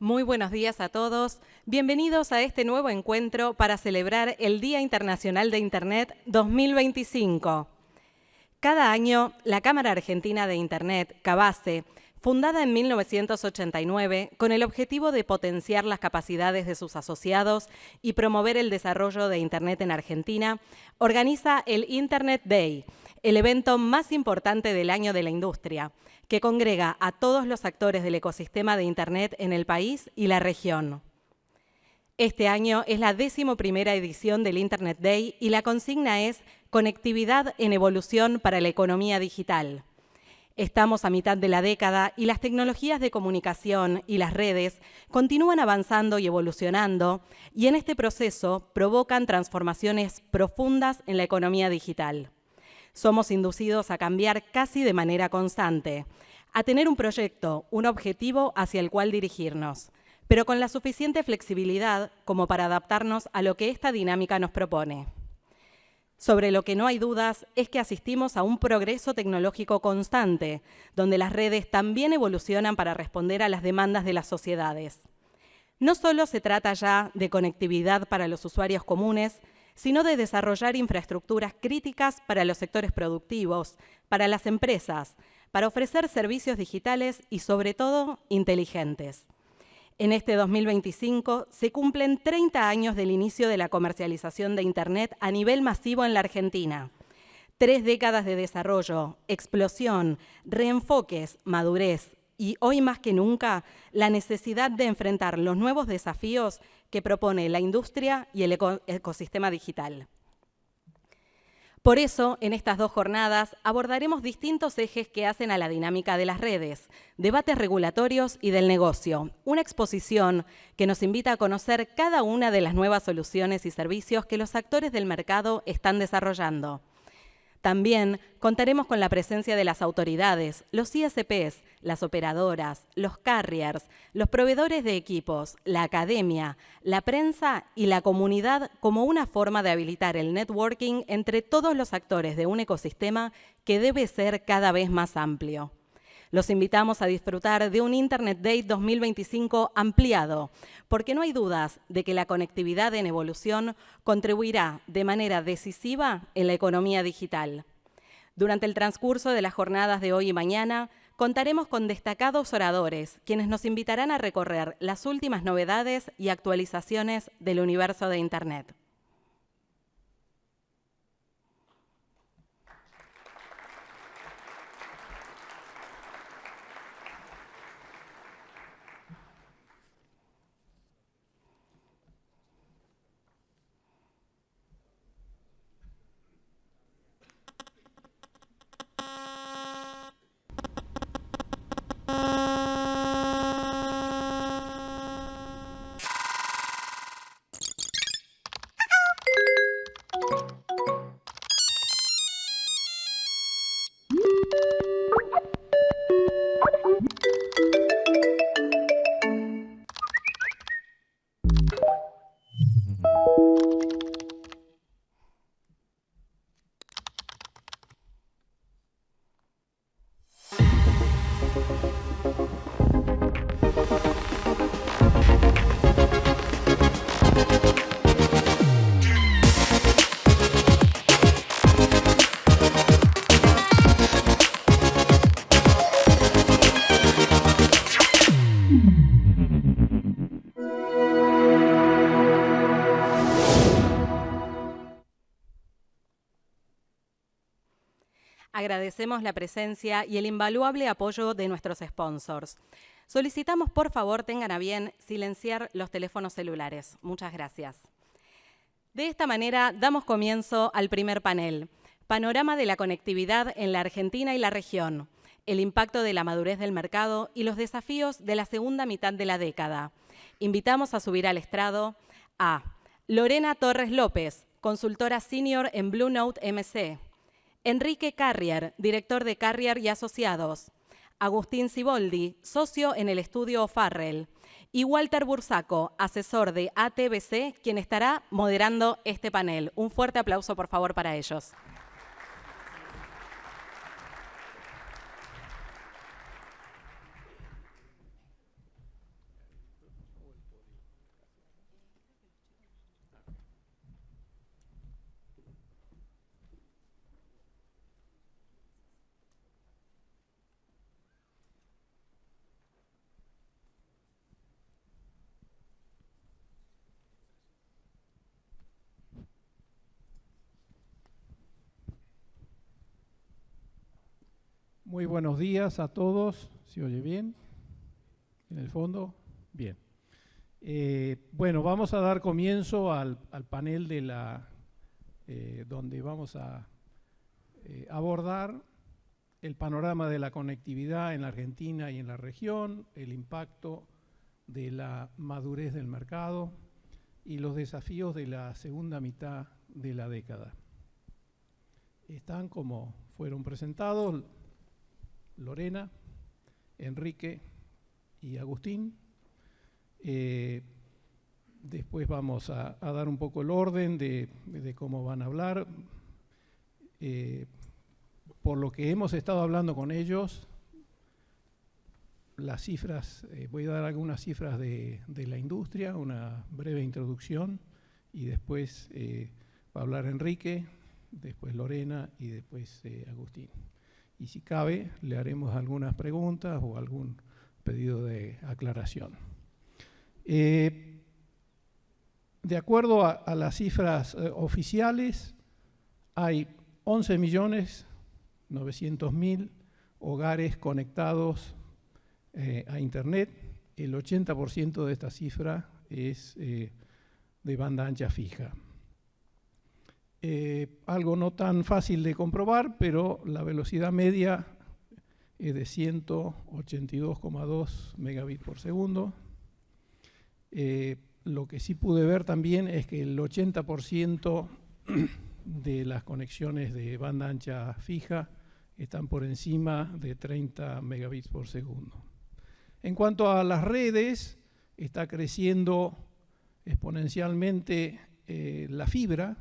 Muy buenos días a todos. Bienvenidos a este nuevo encuentro para celebrar el Día Internacional de Internet 2025. Cada año, la Cámara Argentina de Internet, CABASE, fundada en 1989 con el objetivo de potenciar las capacidades de sus asociados y promover el desarrollo de Internet en Argentina, organiza el Internet Day, el evento más importante del año de la industria, que congrega a todos los actores del ecosistema de Internet en el país y la región. Este año es la 11ª edición del Internet Day y la consigna es Conectividad en evolución para la economía digital. Estamos a mitad de la década y las tecnologías de comunicación y las redes continúan avanzando y evolucionando, y en este proceso provocan transformaciones profundas en la economía digital. Somos inducidos a cambiar casi de manera constante, a tener un proyecto, un objetivo hacia el cual dirigirnos, pero con la suficiente flexibilidad como para adaptarnos a lo que esta dinámica nos propone. Sobre lo que no hay dudas es que asistimos a un progreso tecnológico constante, donde las redes también evolucionan para responder a las demandas de las sociedades. No solo se trata ya de conectividad para los usuarios comunes, sino de desarrollar infraestructuras críticas para los sectores productivos, para las empresas, para ofrecer servicios digitales y, sobre todo, inteligentes. En este 2025 se cumplen 30 años del inicio de la comercialización de Internet a nivel masivo en la Argentina. 3 décadas de desarrollo, explosión, reenfoques, madurez y, hoy más que nunca, la necesidad de enfrentar los nuevos desafíos que propone la industria y el ecosistema digital. Por eso, en estas 2 jornadas abordaremos distintos ejes que hacen a la dinámica de las redes, debates regulatorios y del negocio, una exposición que nos invita a conocer cada una de las nuevas soluciones y servicios que los actores del mercado están desarrollando. También contaremos con la presencia de las autoridades, los ISPs, las operadoras, los carriers, los proveedores de equipos, la academia, la prensa y la comunidad como una forma de habilitar el networking entre todos los actores de un ecosistema que debe ser cada vez más amplio. Los invitamos a disfrutar de un Internet Day 2025 ampliado, porque no hay dudas de que la conectividad en evolución contribuirá de manera decisiva en la economía digital. Durante el transcurso de las jornadas de hoy y mañana, contaremos con destacados oradores, quienes nos invitarán a recorrer las últimas novedades y actualizaciones del universo de Internet. Agradecemos la presencia y el invaluable apoyo de nuestros sponsors. Solicitamos, por favor, tengan a bien silenciar los teléfonos celulares. Muchas gracias. De esta manera, damos comienzo al primer panel, Panorama de la conectividad en la Argentina y la región, el impacto de la madurez del mercado y los desafíos de la segunda mitad de la década. Invitamos a subir al estrado a Lorena Torres López, consultora senior en Blue Note MC, Enrique Carrier, director de Carrier y Asociados, Agustín Ciboldi, socio en el estudio O'Farrell, y Walter Bursaco, asesor de ATBC, quien estará moderando este panel. Un fuerte aplauso, por favor, para ellos. Muy buenos días a todos. ¿Se oye bien? ¿En el fondo? Bien. Bueno, vamos a dar comienzo al panel de donde vamos a abordar el panorama de la conectividad en la Argentina y en la región, el impacto de la madurez del mercado y los desafíos de la segunda mitad de la década. Están, como fueron presentados, Lorena, Enrique y Agustín. Después vamos a dar un poco el orden de cómo van a hablar. Por lo que hemos estado hablando con ellos, las cifras, voy a dar algunas cifras de la industria, una breve introducción, y después va a hablar Enrique, después Lorena y después Agustín. Y si cabe, le haremos algunas preguntas o algún pedido de aclaración. De acuerdo a las cifras oficiales, hay 11.900.000 hogares conectados a Internet. El 80% de esta cifra es de banda ancha fija. Algo no tan fácil de comprobar, pero la velocidad media es de 182,2 megabits por segundo. Lo que sí pude ver también es que el 80% de las conexiones de banda ancha fija están por encima de 30 megabits por segundo. En cuanto a las redes, está creciendo exponencialmente la fibra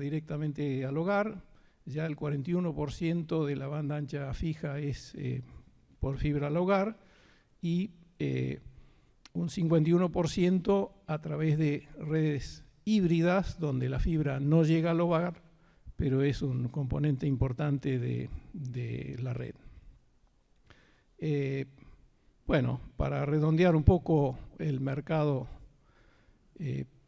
directamente al hogar. Ya el 41% de la banda ancha fija es por fibra al hogar y un 51% a través de redes híbridas, donde la fibra no llega al hogar, pero es un componente importante de la red. Bueno, para redondear un poco el mercado,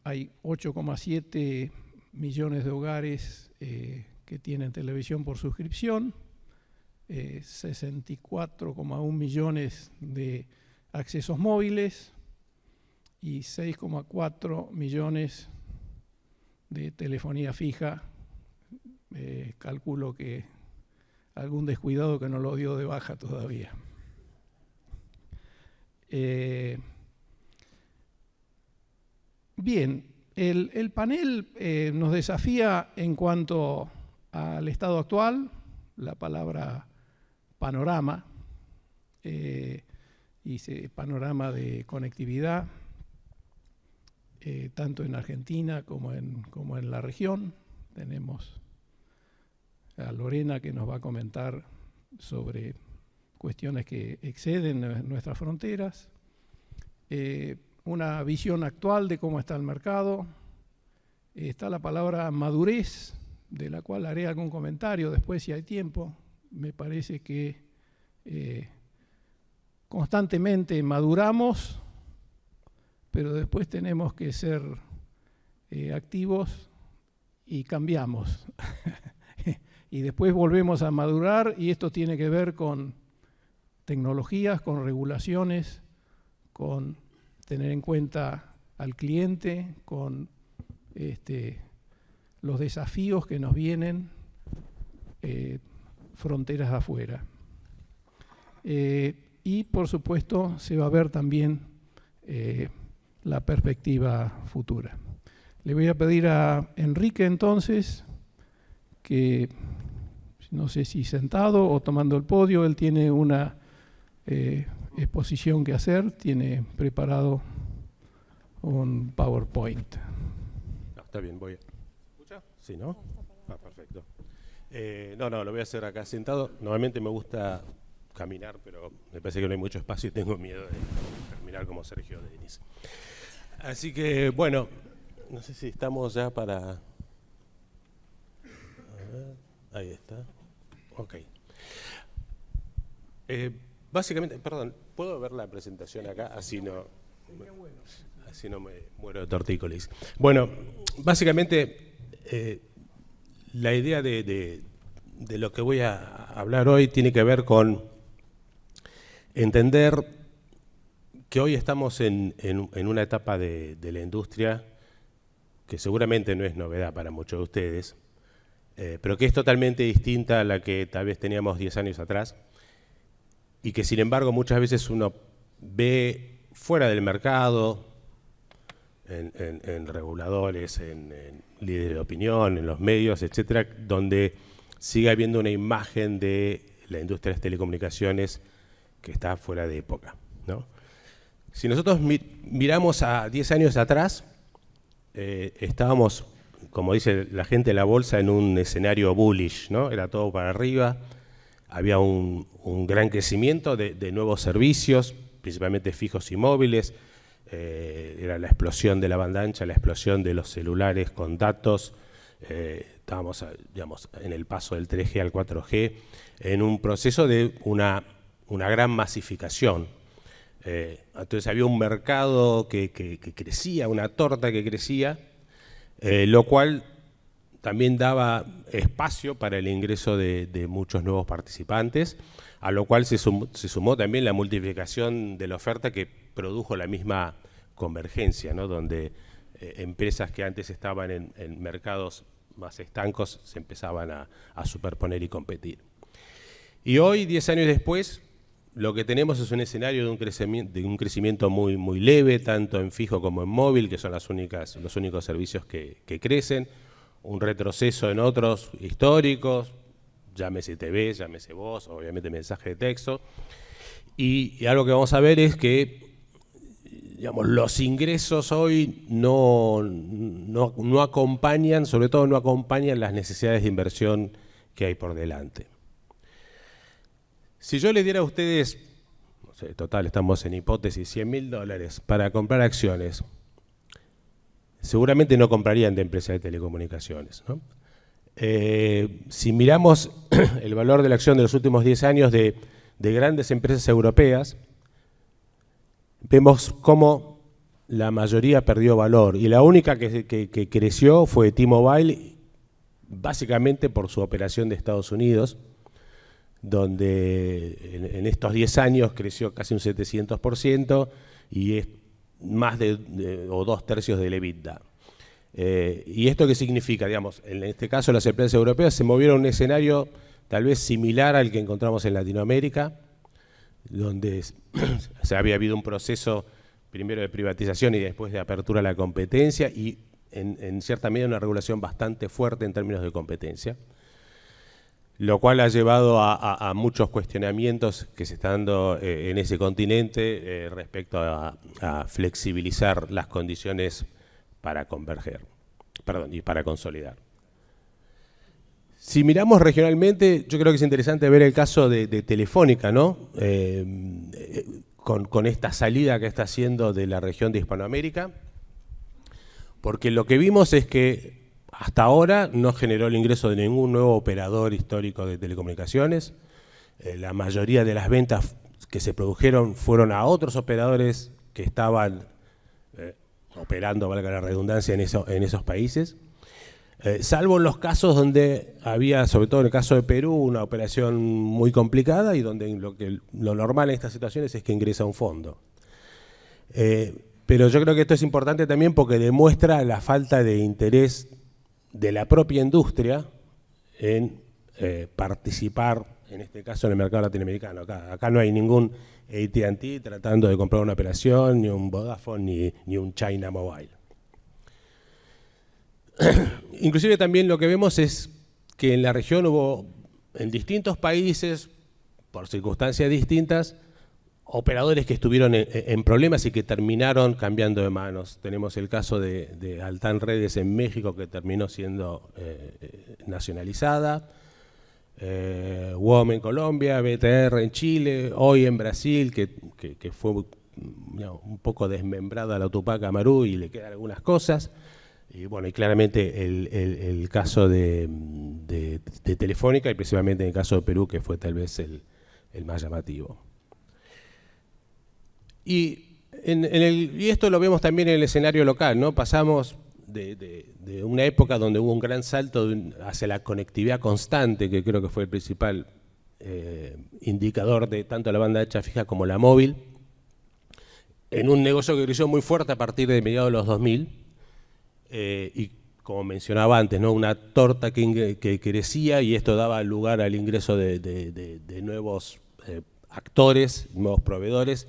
hay 8,7 millones de hogares que tienen televisión por suscripción, 64,1 millones de accesos móviles y 6,4 millones de telefonía fija. Calculo que algún descuidado que no lo dio de baja todavía. Bien, el panel nos desafía en cuanto al estado actual, la palabra panorama, dice panorama de conectividad, tanto en Argentina como en la región. Tenemos a Lorena, que nos va a comentar sobre cuestiones que exceden nuestras fronteras. Una visión actual de cómo está el mercado. Está la palabra madurez, de la cual haré algún comentario después si hay tiempo. Me parece que constantemente maduramos, pero después tenemos que ser activos y cambiamos. Y después volvemos a madurar, y esto tiene que ver con tecnologías, con regulaciones, con tener en cuenta al cliente, con los desafíos que nos vienen fronteras afuera. Y por supuesto se va a ver también la perspectiva futura. Le voy a pedir a Enrique entonces que, no sé si sentado o tomando el podio, él tiene una exposición que hacer, tiene preparado un PowerPoint. No, está bien, voy a... ¿Escucha? Sí, ¿no? Ah, perfecto. No, lo voy a hacer acá sentado. Normalmente me gusta caminar, pero me parece que no hay mucho espacio y tengo miedo de terminar como Sergio Denis. Así que, bueno, no sé si estamos ya para... A ver, ahí está. Ok. Básicamente, perdón, ¿puedo ver la presentación acá? Así no me muero de tortícolis. Bueno, básicamente la idea de de lo que voy a hablar hoy tiene que ver con entender que hoy estamos en una etapa de la industria que seguramente no es novedad para muchos de ustedes, pero que es totalmente distinta a la que tal vez teníamos 10 años atrás, y que sin embargo muchas veces uno ve fuera del mercado, en reguladores, en líderes de opinión, en los medios, etcétera, donde sigue habiendo una imagen de la industria de las telecomunicaciones que está fuera de época, ¿no? Si nosotros miramos a 10 años atrás, estábamos, como dice la gente de la bolsa, en un escenario bullish, ¿no? Era todo para arriba, había un gran crecimiento de nuevos servicios, principalmente fijos y móviles, era la explosión de la banda ancha, la explosión de los celulares con datos, estábamos, digamos, en el paso del 3G al 4G, en un proceso de una gran masificación. Entonces había un mercado que crecía, una torta que crecía, lo cual también daba espacio para el ingreso de muchos nuevos participantes, a lo cual se sumó también la multiplicación de la oferta que produjo la misma convergencia, ¿no? Donde empresas que antes estaban en mercados más estancos se empezaban a superponer y competir. Y hoy, 10 años después, lo que tenemos es un escenario de un crecimiento muy leve, tanto en fijo como en móvil, que son los únicos servicios que crecen, un retroceso en otros históricos, llámese TV, llámese voz, obviamente mensaje de texto, y algo que vamos a ver es que, digamos, los ingresos hoy no acompañan, sobre todo no acompañan las necesidades de inversión que hay por delante. Si yo le diera a ustedes, no sé, total, estamos en hipótesis, $100.000 para comprar acciones, seguramente no comprarían de empresas de telecomunicaciones, ¿no? Si miramos el valor de la acción de los últimos 10 años de grandes empresas europeas, vemos cómo la mayoría perdió valor y la única que creció fue T-Mobile, básicamente por su operación de Estados Unidos, donde en estos 10 años creció casi un 700% y es más o 2/3 del EBITDA. ¿Y esto qué significa? Digamos, en este caso las empresas europeas se movieron a un escenario tal vez similar al que encontramos en Latinoamérica, donde se había habido un proceso primero de privatización y después de apertura a la competencia y en cierta medida una regulación bastante fuerte en términos de competencia, lo cual ha llevado a muchos cuestionamientos que se están dando en ese continente respecto a flexibilizar las condiciones para converger, y para consolidar. Si miramos regionalmente, yo creo que es interesante ver el caso de Telefónica, ¿no? Con esta salida que está haciendo de la región de Hispanoamérica, porque lo que vimos es que hasta ahora no generó el ingreso de ningún nuevo operador histórico de telecomunicaciones. La mayoría de las ventas que se produjeron fueron a otros operadores que estaban operando, valga la redundancia, en esos países. Salvo en los casos donde había, sobre todo en el caso de Perú, una operación muy complicada y donde lo normal en estas situaciones es que ingresa un fondo. Pero yo creo que esto es importante también porque demuestra la falta de interés de la propia industria en participar, en este caso en el mercado latinoamericano. Acá no hay ningún AT&T tratando de comprar una operación, ni un Vodafone, ni un China Mobile. Inclusive también lo que vemos es que en la región hubo, en distintos países, por circunstancias distintas, operadores que estuvieron en problemas y que terminaron cambiando de manos. Tenemos el caso de Altán Redes en México, que terminó siendo nacionalizada, WOM en Colombia, BTR en Chile, hoy en Brasil, que fue un poco desmembrada la Tupac Amaru y le quedan algunas cosas. Y bueno, y claramente el caso de Telefónica y principalmente en el caso de Perú, que fue tal vez el más llamativo. Y esto lo vemos también en el escenario local, ¿no? Pasamos de una época donde hubo un gran salto hacia la conectividad constante, que creo que fue el principal indicador de tanto la banda ancha fija como la móvil, en un negocio que creció muy fuerte a partir de mediados de los 2000, y como mencionaba antes, ¿no? Una torta que crecía, y esto daba lugar al ingreso de nuevos actores, nuevos proveedores,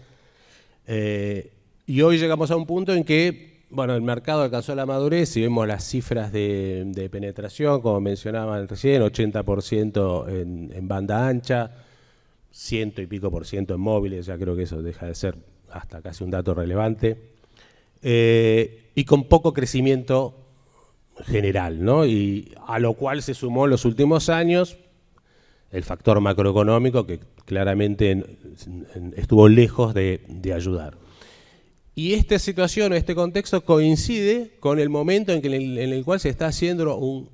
y hoy llegamos a un punto en que, bueno, el mercado alcanzó la madurez, y vemos las cifras de penetración, como mencionaban recién, 80% en banda ancha, 100 y pico % en móviles, ya creo que eso deja de ser hasta casi un dato relevante, y con poco crecimiento general, ¿no? Y a lo cual se sumó en los últimos años el factor macroeconómico, que claramente estuvo lejos de ayudar. Y esta situación, este contexto coincide con el momento en el cual se está haciendo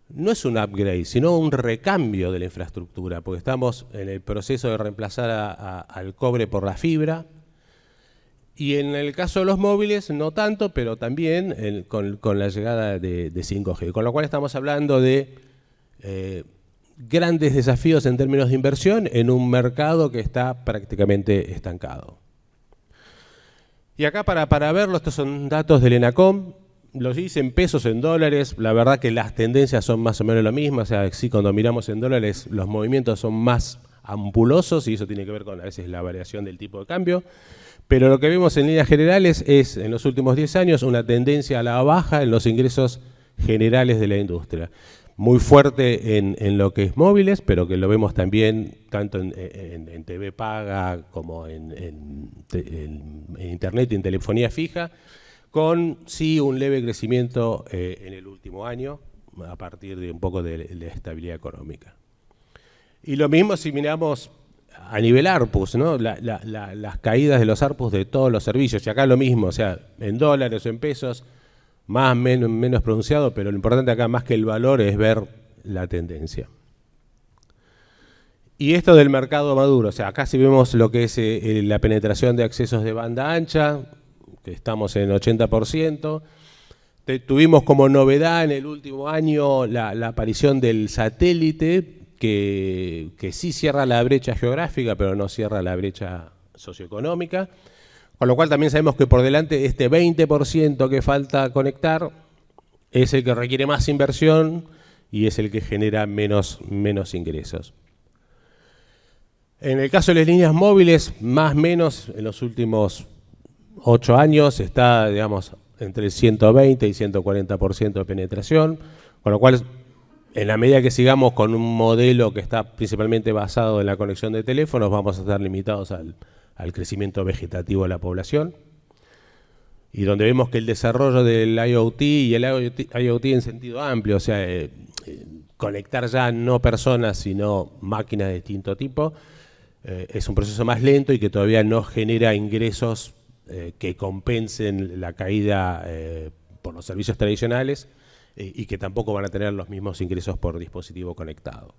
no es un upgrade, sino un recambio de la infraestructura, porque estamos en el proceso de reemplazar al cobre por la fibra, y en el caso de los móviles no tanto, pero también con la llegada de 5G, con lo cual estamos hablando de grandes desafíos en términos de inversión en un mercado que está prácticamente estancado. Y acá para verlo, estos son datos del ENACOM, los hice en pesos, en dólares, la verdad que las tendencias son más o menos lo mismo, o sea, sí, cuando miramos en dólares los movimientos son más ampulosos, y eso tiene que ver con a veces la variación del tipo de cambio, pero lo que vemos en líneas generales es, en los últimos 10 años, una tendencia a la baja en los ingresos generales de la industria. Muy fuerte en lo que es móviles, pero que lo vemos también tanto en TV paga como en internet y en telefonía fija, con sí un leve crecimiento en el último año, a partir de un poco de la estabilidad económica. Y lo mismo si miramos a nivel ARPUs, ¿no? Las caídas de los ARPUs de todos los servicios, y acá lo mismo, o sea, en dólares o en pesos, más menos pronunciado, pero lo importante acá más que el valor es ver la tendencia. Y esto del mercado maduro, o sea, acá sí vemos lo que es la penetración de accesos de banda ancha, que estamos en 80%. Tuvimos como novedad en el último año la aparición del satélite, que sí cierra la brecha geográfica, pero no cierra la brecha socioeconómica. Con lo cual también sabemos que por delante este 20% que falta conectar es el que requiere más inversión y es el que genera menos ingresos. En el caso de las líneas móviles, más o menos en los últimos 8 años está, digamos, entre el 120 y 140% de penetración, con lo cual, en la medida que sigamos con un modelo que está principalmente basado en la conexión de teléfonos, vamos a estar limitados al crecimiento vegetativo de la población, y donde vemos que el desarrollo del IoT y el IoT en sentido amplio, o sea, conectar ya no personas sino máquinas de distinto tipo, es un proceso más lento y que todavía no genera ingresos que compensen la caída por los servicios tradicionales, y que tampoco van a tener los mismos ingresos por dispositivo conectado.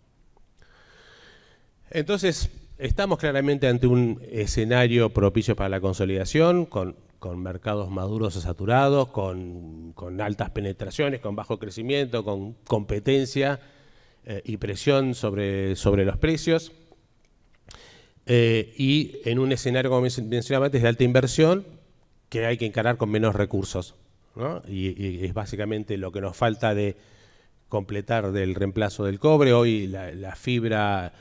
Entonces, estamos claramente ante un escenario propicio para la consolidación, con mercados maduros o saturados, con altas penetraciones, con bajo crecimiento, con competencia y presión sobre los precios, y en un escenario, como mencionaba antes, de alta inversión, que hay que encarar con menos recursos, ¿no? Y es básicamente lo que nos falta de completar del reemplazo del cobre. Hoy la fibra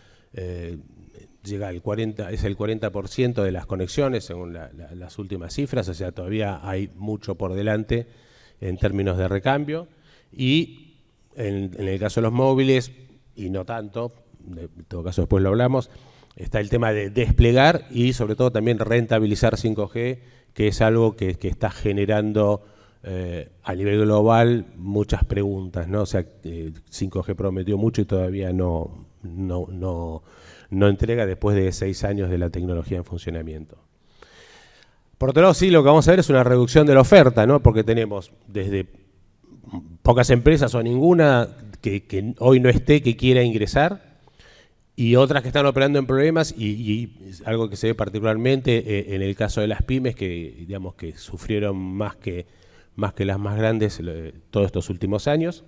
llega al 40% de las conexiones según las últimas cifras, o sea, todavía hay mucho por delante en términos de recambio, y en el caso de los móviles, y no tanto, en todo caso después lo hablamos, está el tema de desplegar y sobre todo también rentabilizar 5G, que es algo que está generando a nivel global muchas preguntas, ¿no? O sea, 5G prometió mucho y todavía no entrega después de 6 años de la tecnología en funcionamiento. Por otro lado, sí, lo que vamos a ver es una reducción de la oferta, ¿no? Porque tenemos desde pocas empresas o ninguna que hoy no esté, que quiera ingresar, y otras que están operando en problemas, y algo que se ve particularmente en el caso de las pymes, que digamos que sufrieron más que más que las más grandes todos estos últimos años.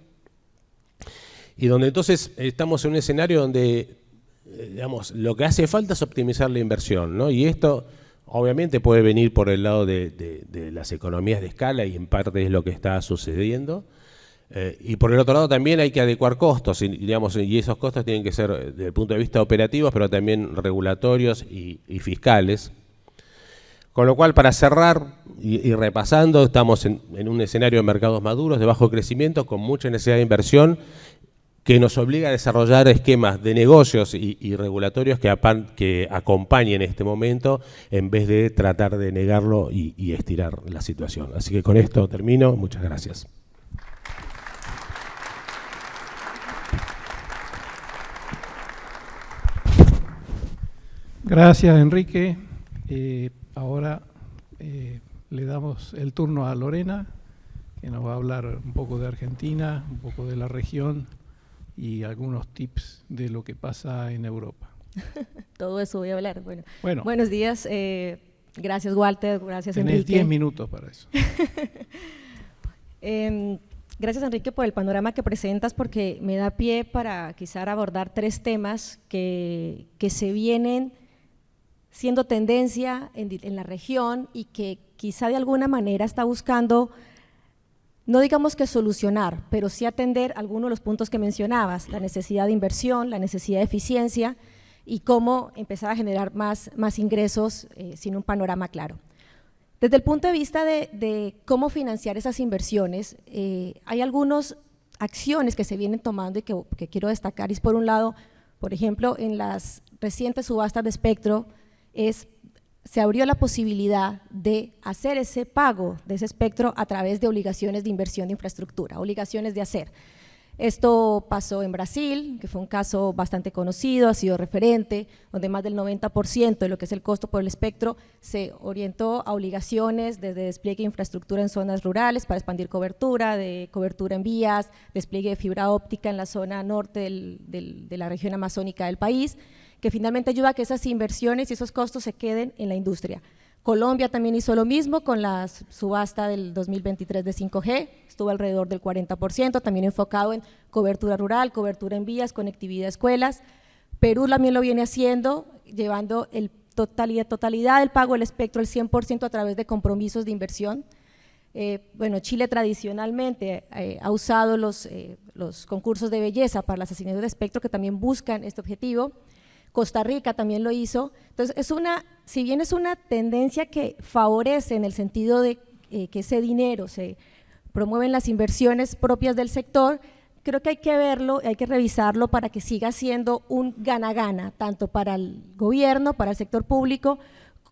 Y donde entonces estamos en un escenario donde, digamos, lo que hace falta es optimizar la inversión, ¿no? Y esto obviamente puede venir por el lado de las economías de escala, y en parte es lo que está sucediendo. Y por el otro lado también hay que adecuar costos, digamos, y esos costos tienen que ser desde el punto de vista operativo, pero también regulatorios y fiscales. Con lo cual, para cerrar y repasando, estamos en un escenario de mercados maduros, de bajo crecimiento, con mucha necesidad de inversión, que nos obliga a desarrollar esquemas de negocios y regulatorios que acompañen este momento, en vez de tratar de negarlo y estirar la situación. Así que con esto termino. Muchas gracias. Gracias, Enrique. Ahora le damos el turno a Lorena, que nos va a hablar un poco de Argentina, un poco de la región y algunos tips de lo que pasa en Europa. Todo eso voy a hablar. Bueno, buenos días. Gracias, Walter. Gracias, tenés Enrique. 10 minutos para eso. Gracias, Enrique, por el panorama que presentas, porque me da pie para quizá abordar 3 temas que se vienen siendo tendencia en la región y que quizá de alguna manera está buscando, no digamos que solucionar, pero sí atender algunos de los puntos que mencionabas: la necesidad de inversión, la necesidad de eficiencia y cómo empezar a generar más ingresos sin un panorama claro. Desde el punto de vista de cómo financiar esas inversiones, hay algunas acciones que se vienen tomando y que quiero destacar. Y por un lado, por ejemplo, en las recientes subastas de espectro, se abrió la posibilidad de hacer ese pago de ese espectro a través de obligaciones de inversión de infraestructura, obligaciones de hacer. Esto pasó en Brasil, que fue un caso bastante conocido, ha sido referente, donde más del 90% de lo que es el costo por el espectro se orientó a obligaciones desde despliegue de infraestructura en zonas rurales para expandir cobertura, de cobertura en vías, despliegue de fibra óptica en la zona norte de la región amazónica del país, que finalmente ayuda a que esas inversiones y esos costos se queden en la industria. Colombia también hizo lo mismo con la subasta del 2023 de 5G, estuvo alrededor del 40%, también enfocado en cobertura rural, cobertura en vías, conectividad a escuelas. Perú también lo viene haciendo, llevando totalidad del pago del espectro, el 100% a través de compromisos de inversión. Chile tradicionalmente ha usado los concursos de belleza para las asignaciones de espectro, que también buscan este objetivo. Costa Rica también lo hizo. Entonces, si bien es una tendencia que favorece en el sentido de que ese dinero se promueven las inversiones propias del sector, creo que hay que verlo, hay que revisarlo para que siga siendo un gana-gana, tanto para el gobierno, para el sector público,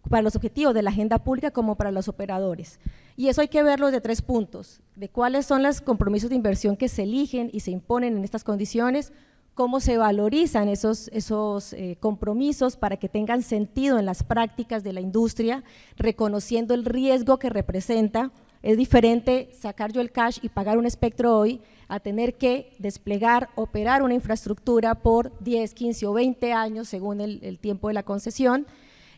para los objetivos de la agenda pública, como para los operadores. Y eso hay que verlo de 3 puntos: de cuáles son los compromisos de inversión que se eligen y se imponen en estas condiciones, cómo se valorizan esos compromisos para que tengan sentido en las prácticas de la industria, reconociendo el riesgo que representa. Es diferente sacar yo el cash y pagar un espectro hoy a tener que desplegar, operar una infraestructura por 10, 15 o 20 años según el tiempo de la concesión,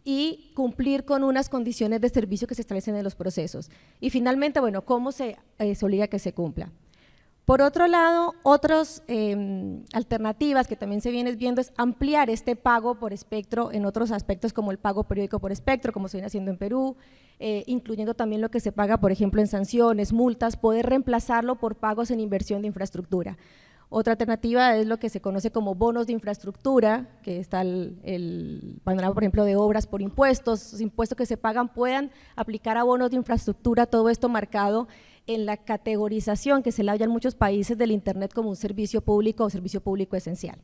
y cumplir con unas condiciones de servicio que se establecen en los procesos. Y finalmente, cómo se obliga a que se cumpla. Por otro lado, otras alternativas que también se vienen viendo es ampliar este pago por espectro en otros aspectos, como el pago periódico por espectro, como se viene haciendo en Perú, incluyendo también lo que se paga, por ejemplo, en sanciones, multas, poder reemplazarlo por pagos en inversión de infraestructura. Otra alternativa es lo que se conoce como bonos de infraestructura, que está el panorama, por ejemplo, de obras por impuestos, los impuestos que se pagan puedan aplicar a bonos de infraestructura, todo esto marcado en la categorización que se le da en muchos países del Internet como un servicio público o servicio público esencial.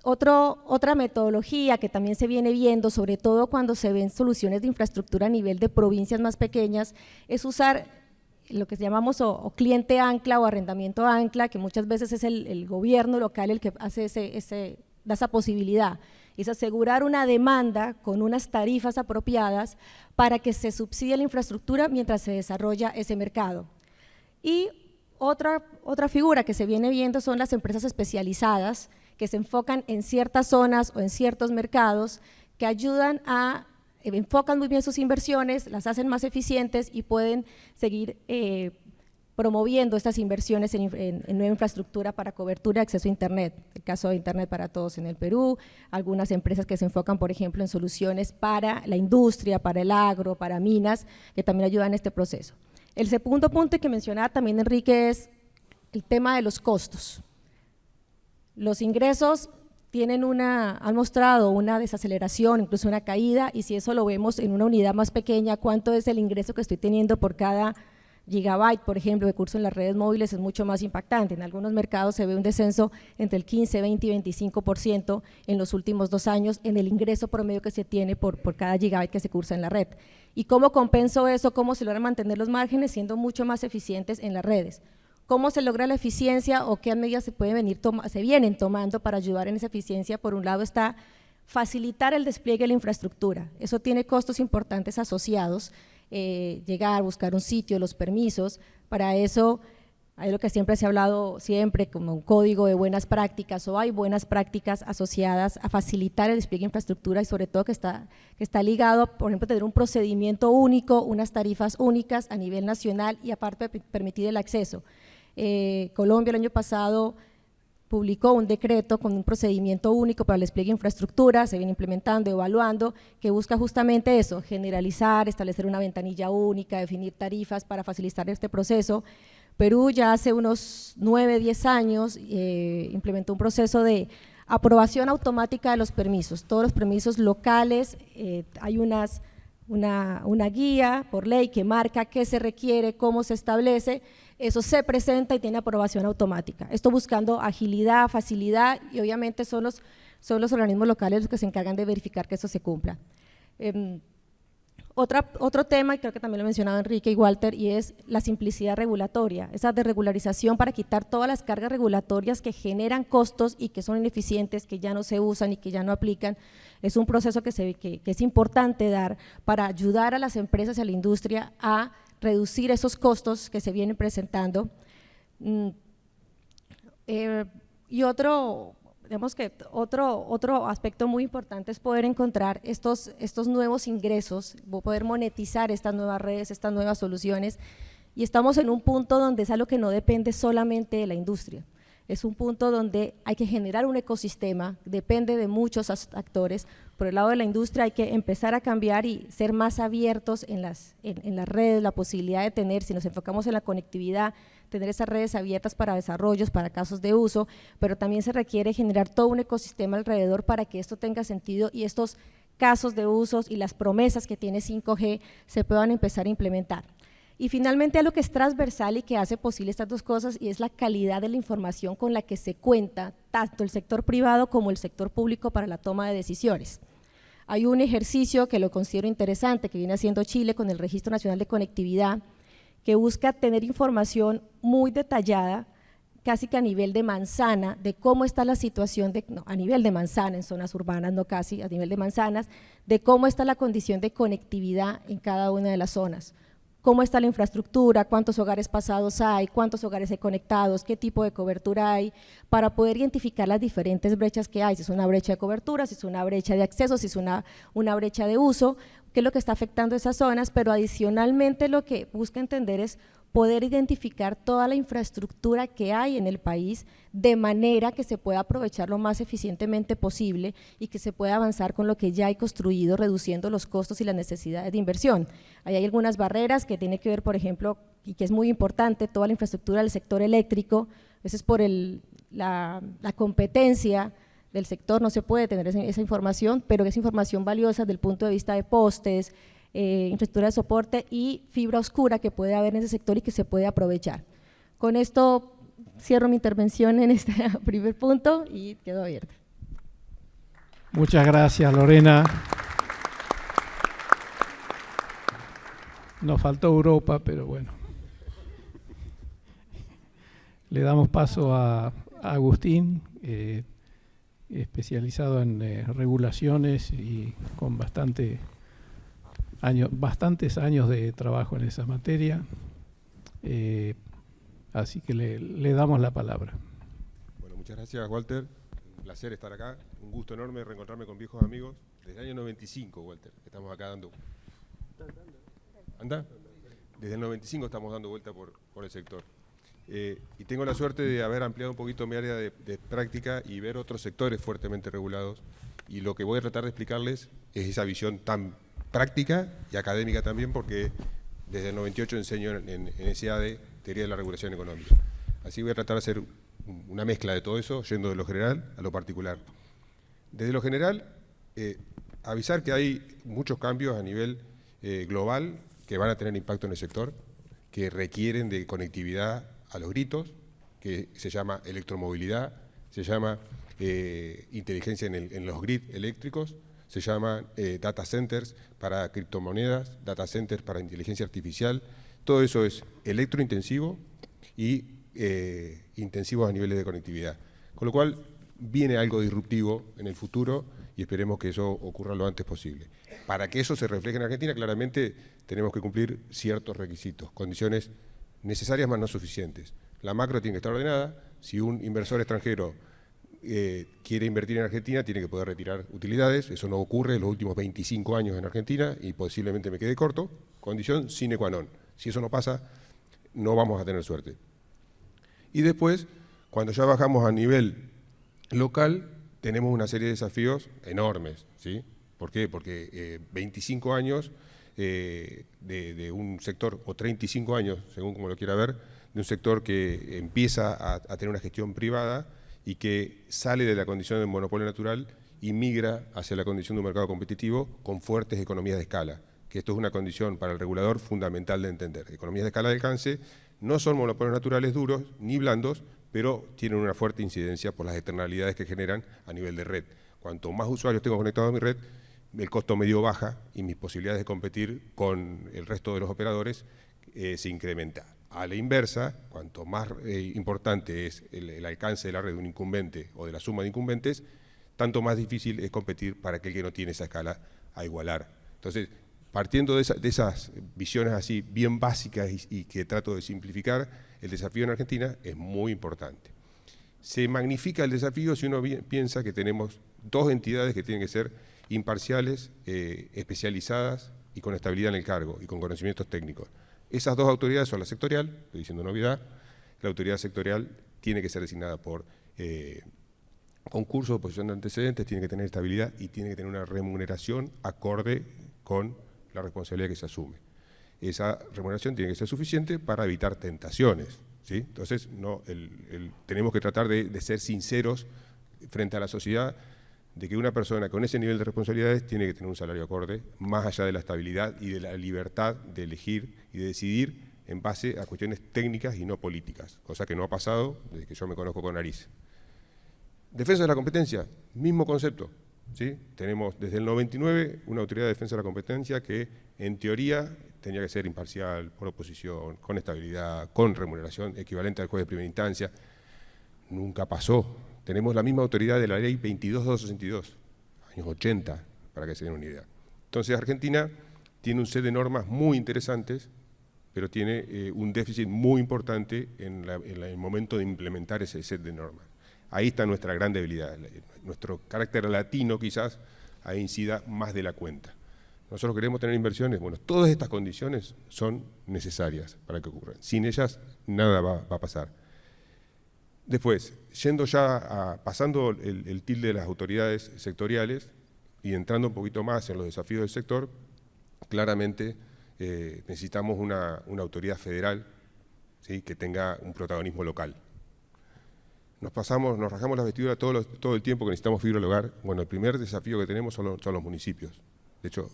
Otra metodología que también se viene viendo, sobre todo cuando se ven soluciones de infraestructura a nivel de provincias más pequeñas, es usar lo que llamamos o cliente ancla o arrendamiento ancla, que muchas veces es el gobierno local el que hace da esa posibilidad. Es asegurar una demanda con unas tarifas apropiadas para que se subsidie la infraestructura mientras se desarrolla ese mercado. Y otra figura que se viene viendo son las empresas especializadas, que se enfocan en ciertas zonas o en ciertos mercados, que ayudan a enfocan muy bien sus inversiones, las hacen más eficientes y pueden seguir promoviendo estas inversiones en nueva infraestructura para cobertura y acceso a Internet. El caso de Internet para Todos en el Perú, algunas empresas que se enfocan, por ejemplo, en soluciones para la industria, para el agro, para minas, que también ayudan en este proceso. El segundo punto que mencionaba también Enrique es el tema de los costos. Los ingresos han mostrado una desaceleración, incluso una caída, y si eso lo vemos en una unidad más pequeña, cuánto es el ingreso que estoy teniendo por cada gigabyte, por ejemplo, de curso en las redes móviles, es mucho más impactante. En algunos mercados se ve un descenso entre el 15, 20 y 25% en los últimos 2 años en el ingreso promedio que se tiene por cada gigabyte que se cursa en la red. ¿Y cómo compenso eso? ¿Cómo se logran mantener los márgenes siendo mucho más eficientes en las redes? ¿Cómo se logra la eficiencia o qué medidas se vienen tomando para ayudar en esa eficiencia? Por un lado está facilitar el despliegue de la infraestructura, eso tiene costos importantes asociados, llegar, buscar un sitio, los permisos, para eso hay lo que siempre se ha hablado como un código de buenas prácticas, o hay buenas prácticas asociadas a facilitar el despliegue de infraestructura y sobre todo que está ligado, por ejemplo, tener un procedimiento único, unas tarifas únicas a nivel nacional y aparte permitir el acceso. Colombia el año pasado publicó un decreto con un procedimiento único para el despliegue de infraestructura, se viene implementando, evaluando, que busca justamente eso, generalizar, establecer una ventanilla única, definir tarifas para facilitar este proceso. Perú ya hace unos 9, 10 años implementó un proceso de aprobación automática de los permisos, todos los permisos locales, hay una guía por ley que marca qué se requiere, cómo se establece, eso se presenta y tiene aprobación automática. Esto buscando agilidad, facilidad y obviamente son los organismos locales los que se encargan de verificar que eso se cumpla. Otro tema, y creo que también lo mencionaba Enrique y Walter, y es la simplicidad regulatoria, esa desregularización para quitar todas las cargas regulatorias que generan costos y que son ineficientes, que ya no se usan y que ya no aplican. Es un proceso que es importante dar para ayudar a las empresas y a la industria a reducir esos costos que se vienen presentando. Y otro aspecto muy importante es poder encontrar estos nuevos ingresos, poder monetizar estas nuevas redes, estas nuevas soluciones, y estamos en un punto donde es algo que no depende solamente de la industria, es un punto donde hay que generar un ecosistema, depende de muchos actores. Por el lado de la industria hay que empezar a cambiar y ser más abiertos en las redes, la posibilidad de tener, si nos enfocamos en la conectividad, tener esas redes abiertas para desarrollos, para casos de uso, pero también se requiere generar todo un ecosistema alrededor para que esto tenga sentido y estos casos de usos y las promesas que tiene 5G se puedan empezar a implementar. Y finalmente algo que es transversal y que hace posible estas dos cosas y es la calidad de la información con la que se cuenta tanto el sector privado como el sector público para la toma de decisiones. Hay un ejercicio que lo considero interesante que viene haciendo Chile con el Registro Nacional de Conectividad, que busca tener información muy detallada, casi que a nivel de manzana, de cómo está la situación, a nivel de manzana en zonas urbanas, no casi, a nivel de manzanas, de cómo está la condición de conectividad en cada una de las zonas. Cómo está la infraestructura, cuántos hogares pasados hay, cuántos hogares hay conectados, qué tipo de cobertura hay, para poder identificar las diferentes brechas que hay, si es una brecha de cobertura, si es una brecha de acceso, si es una brecha de uso, qué es lo que está afectando esas zonas, pero adicionalmente lo que busca entender es poder identificar toda la infraestructura que hay en el país de manera que se pueda aprovechar lo más eficientemente posible y que se pueda avanzar con lo que ya hay construido, reduciendo los costos y las necesidades de inversión. Ahí hay algunas barreras que tienen que ver, por ejemplo, y que es muy importante, toda la infraestructura del sector eléctrico, eso es por la competencia del sector, no se puede tener esa información, pero es información valiosa desde el punto de vista de postes, infraestructura de soporte y fibra oscura que puede haber en ese sector y que se puede aprovechar. Con esto cierro mi intervención en este primer punto y quedo abierta. Muchas gracias, Lorena. Nos faltó Europa, pero bueno. Le damos paso a Agustín, especializado en regulaciones y con bastantes años de trabajo en esa materia, así que le damos la palabra. Bueno, muchas gracias, Walter, un placer estar acá, un gusto enorme reencontrarme con viejos amigos Desde el año 95, Walter, que estamos acá dando... ¿Anda? Desde el 95 estamos dando vuelta por el sector. Y tengo la suerte de haber ampliado un poquito mi área de práctica y ver otros sectores fuertemente regulados. Y lo que voy a tratar de explicarles es esa visión tan práctica y académica también, porque desde el 98 enseño en SEADE Teoría de la Regulación Económica. Así voy a tratar de hacer una mezcla de todo eso, yendo de lo general a lo particular. Desde lo general, avisar que hay muchos cambios a nivel global que van a tener impacto en el sector, que requieren de conectividad a los gritos, que se llama electromovilidad, se llama inteligencia en los grids eléctricos, se llama data centers para criptomonedas, data centers para inteligencia artificial. Todo eso es electrointensivo y intensivo a niveles de conectividad. Con lo cual viene algo disruptivo en el futuro y esperemos que eso ocurra lo antes posible. Para que eso se refleje en Argentina, claramente tenemos que cumplir ciertos requisitos, condiciones necesarias más no suficientes. La macro tiene que estar ordenada. Si un inversor extranjero quiere invertir en Argentina, tiene que poder retirar utilidades. Eso no ocurre en los últimos 25 años en Argentina y posiblemente me quede corto. Condición sine qua non. Si eso no pasa, no vamos a tener suerte. Y después, cuando ya bajamos a nivel local, tenemos una serie de desafíos enormes, ¿sí? ¿Por qué? Porque 25 años de un sector, o 35 años, según como lo quiera ver, de un sector que empieza a tener una gestión privada y que sale de la condición de monopolio natural y migra hacia la condición de un mercado competitivo con fuertes economías de escala, que esto es una condición para el regulador fundamental de entender. Economías de escala de alcance no son monopolios naturales duros ni blandos, pero tienen una fuerte incidencia por las externalidades que generan a nivel de red. Cuanto más usuarios tengo conectados a mi red, el costo medio baja y mis posibilidades de competir con el resto de los operadores se incrementa. A la inversa, cuanto más importante es el alcance de la red de un incumbente o de la suma de incumbentes, tanto más difícil es competir para aquel que no tiene esa escala a igualar. Entonces, partiendo de esas visiones así bien básicas y que trato de simplificar, el desafío en Argentina es muy importante. Se magnifica el desafío si uno piensa que tenemos dos entidades que tienen que ser imparciales, especializadas y con estabilidad en el cargo y con conocimientos técnicos. Esas dos autoridades son la sectorial, estoy diciendo novedad. La autoridad sectorial tiene que ser designada por concurso de oposición de antecedentes, tiene que tener estabilidad y tiene que tener una remuneración acorde con la responsabilidad que se asume. Esa remuneración tiene que ser suficiente para evitar tentaciones, ¿sí? Entonces, tenemos que tratar de ser sinceros frente a la sociedad, de que una persona con ese nivel de responsabilidades tiene que tener un salario acorde, más allá de la estabilidad y de la libertad de elegir y de decidir en base a cuestiones técnicas y no políticas, cosa que no ha pasado desde que yo me conozco con nariz. Defensa de la competencia, mismo concepto, ¿sí? Tenemos desde el 99 una autoridad de defensa de la competencia que en teoría tenía que ser imparcial, por oposición, con estabilidad, con remuneración equivalente al juez de primera instancia. Nunca pasó. Tenemos la misma autoridad de la ley 22.262, años 80, para que se den una idea. Entonces Argentina tiene un set de normas muy interesantes, pero tiene un déficit muy importante en el momento de implementar ese set de normas. Ahí está nuestra gran debilidad. Nuestro carácter latino quizás ahí incida más de la cuenta. Nosotros queremos tener inversiones. Bueno, todas estas condiciones son necesarias para que ocurran. Sin ellas nada va a pasar. Después, yendo ya pasando el tilde de las autoridades sectoriales y entrando un poquito más en los desafíos del sector, claramente necesitamos una autoridad federal, ¿sí?, que tenga un protagonismo local. Nos rajamos las vestiduras todo el tiempo que necesitamos fibra al hogar. Bueno, el primer desafío que tenemos son los municipios. De hecho,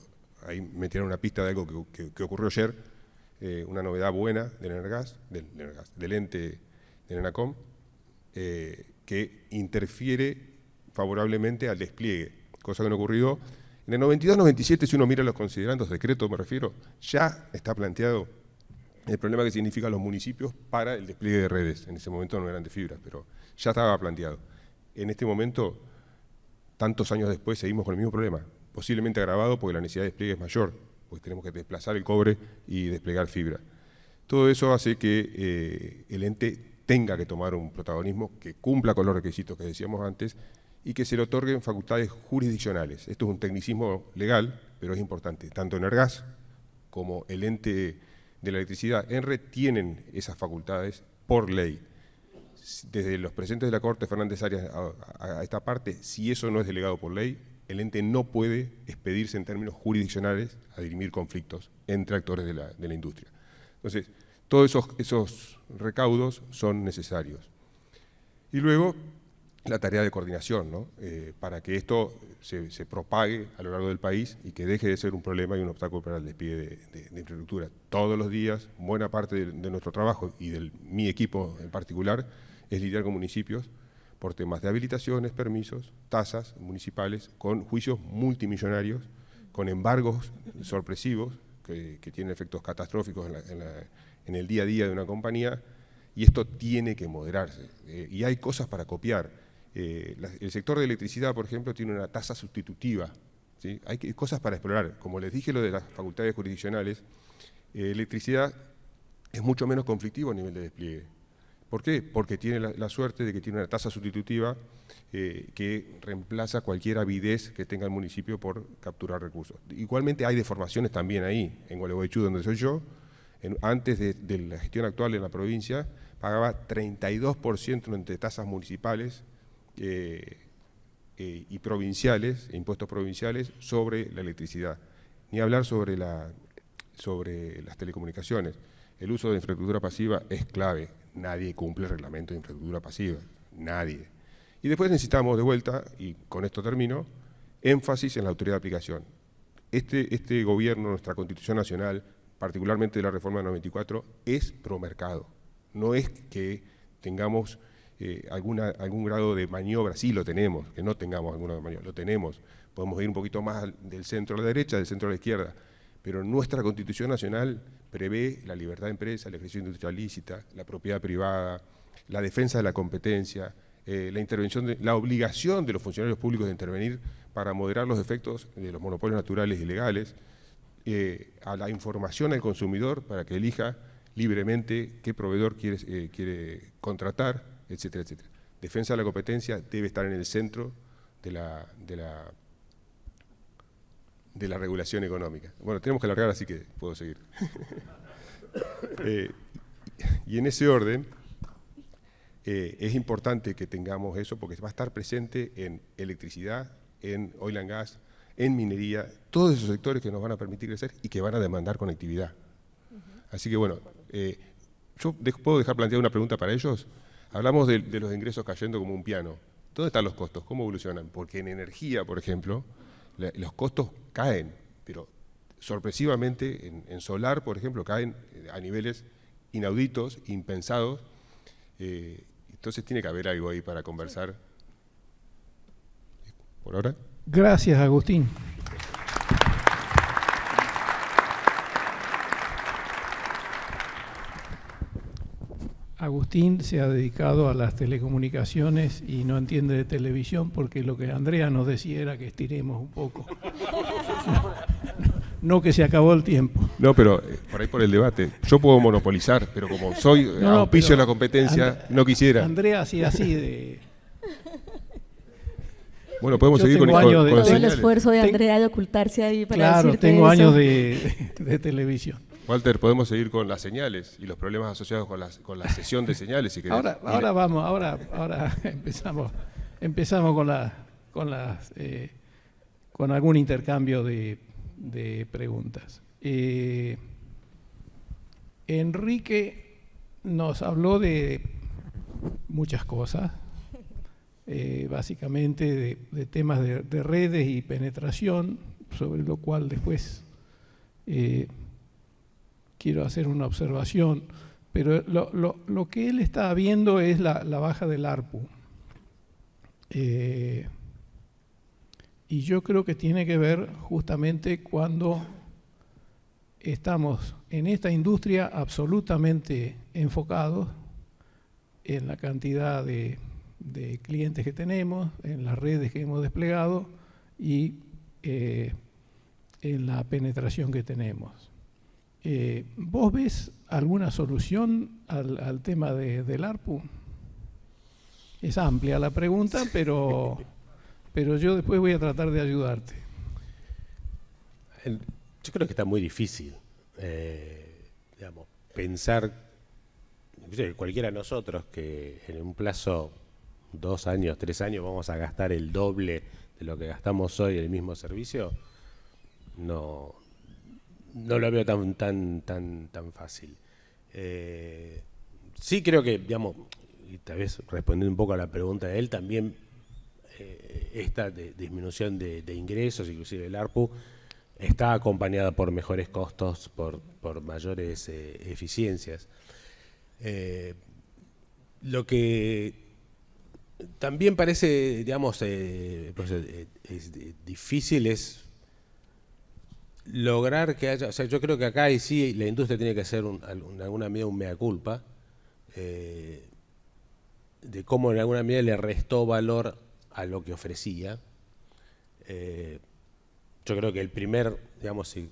ahí me tiraron una pista de algo que ocurrió ayer, una novedad buena del ente del ENACOM, que interfiere favorablemente al despliegue, cosa que no ocurrió. En el 92-97, si uno mira los considerandos, decretos me refiero, ya está planteado el problema que significan los municipios para el despliegue de redes. En ese momento no eran de fibra, pero ya estaba planteado. En este momento, tantos años después, seguimos con el mismo problema, posiblemente agravado porque la necesidad de despliegue es mayor, porque tenemos que desplazar el cobre y desplegar fibra. Todo eso hace que el ente tenga que tomar un protagonismo que cumpla con los requisitos que decíamos antes y que se le otorguen facultades jurisdiccionales. Esto es un tecnicismo legal, pero es importante. Tanto Energas como el ente de la electricidad, ENRE, tienen esas facultades por ley. Desde los presentes de la Corte, Fernández Arias, a esta parte, si eso no es delegado por ley, el ente no puede expedirse en términos jurisdiccionales a dirimir conflictos entre actores de la industria. Entonces, todos esos recaudos son necesarios. Y luego, la tarea de coordinación, ¿no? Para que esto se propague a lo largo del país y que deje de ser un problema y un obstáculo para el despliegue de infraestructura. Todos los días, buena parte de nuestro trabajo y de mi equipo en particular es lidiar con municipios por temas de habilitaciones, permisos, tasas municipales, con juicios multimillonarios, con embargos sorpresivos que tienen efectos catastróficos en el día a día de una compañía, y esto tiene que moderarse. Y hay cosas para copiar. El sector de electricidad, por ejemplo, tiene una tasa sustitutiva, ¿sí? Hay cosas para explorar. Como les dije, lo de las facultades jurisdiccionales, electricidad es mucho menos conflictivo a nivel de despliegue. ¿Por qué? Porque tiene la suerte de que tiene una tasa sustitutiva que reemplaza cualquier avidez que tenga el municipio por capturar recursos. Igualmente hay deformaciones también ahí. En Gualeguaychú, donde soy yo, antes de la gestión actual en la provincia, pagaba 32% entre tasas municipales y provinciales, impuestos provinciales, sobre la electricidad. Ni hablar sobre las telecomunicaciones. El uso de infraestructura pasiva es clave. Nadie cumple el reglamento de infraestructura pasiva. Nadie. Y después necesitamos, de vuelta, y con esto termino, énfasis en la autoridad de aplicación. Este gobierno, nuestra Constitución Nacional, particularmente de la reforma del 94, es promercado. No es que tengamos algún grado de maniobra, sí lo tenemos, que no tengamos algún grado de maniobra, lo tenemos. Podemos ir un poquito más del centro a la derecha, del centro a la izquierda, pero nuestra Constitución Nacional prevé la libertad de empresa, la ejercicio industrial lícita, la propiedad privada, la defensa de la competencia, la obligación de los funcionarios públicos de intervenir para moderar los efectos de los monopolios naturales y legales, a la información al consumidor para que elija libremente qué proveedor quiere contratar, etcétera, etcétera. Defensa de la competencia debe estar en el centro de la regulación económica. Bueno, tenemos que alargar, así que puedo seguir. Y en ese orden, es importante que tengamos eso porque va a estar presente en electricidad, en oil and gas, en minería, todos esos sectores que nos van a permitir crecer y que van a demandar conectividad. Así que bueno, yo puedo dejar planteada una pregunta para ellos. Hablamos de los ingresos cayendo como un piano. ¿Dónde están los costos? ¿Cómo evolucionan? Porque en energía, por ejemplo, los costos caen, pero sorpresivamente en solar, por ejemplo, caen a niveles inauditos, impensados. Entonces tiene que haber algo ahí para conversar. ¿Por ahora? Gracias, Agustín. Agustín se ha dedicado a las telecomunicaciones y no entiende de televisión porque lo que Andrea nos decía era que estiremos un poco. No que se acabó el tiempo. No, pero por ahí por el debate. Yo puedo monopolizar, pero como soy auspicio de la competencia, no quisiera. Andrea hacía así de... Bueno, podemos seguir con todo señales. el esfuerzo de Andrea de ocultarse ahí para Claro, decirte tengo eso. años de televisión. Walter, podemos seguir con las señales y los problemas asociados con la sesión de señales, si querés. Ahora empezamos con algún intercambio de preguntas. Enrique nos habló de muchas cosas, básicamente de temas de redes y penetración, sobre lo cual después quiero hacer una observación, pero lo que él está viendo es la baja del ARPU. Y yo creo que tiene que ver justamente cuando estamos en esta industria absolutamente enfocados en la cantidad de clientes que tenemos, en las redes que hemos desplegado y en la penetración que tenemos. ¿Vos ves alguna solución al tema del ARPU? Es amplia la pregunta, pero pero yo después voy a tratar de ayudarte. Yo creo que está muy difícil, digamos, pensar, inclusive cualquiera de nosotros, que en un plazo 2 años, 3 años vamos a gastar el doble de lo que gastamos hoy en el mismo servicio, no lo veo tan fácil. Sí creo que, digamos, y tal vez respondiendo un poco a la pregunta de él, también esta disminución de ingresos, inclusive el ARPU, está acompañada por mejores costos, por mayores eficiencias. Lo que también parece, digamos, difícil es lograr que haya, o sea, yo creo que acá y sí la industria tiene que hacer en alguna medida un mea culpa de cómo en alguna medida le restó valor a lo que ofrecía. Yo creo que el primer, digamos, si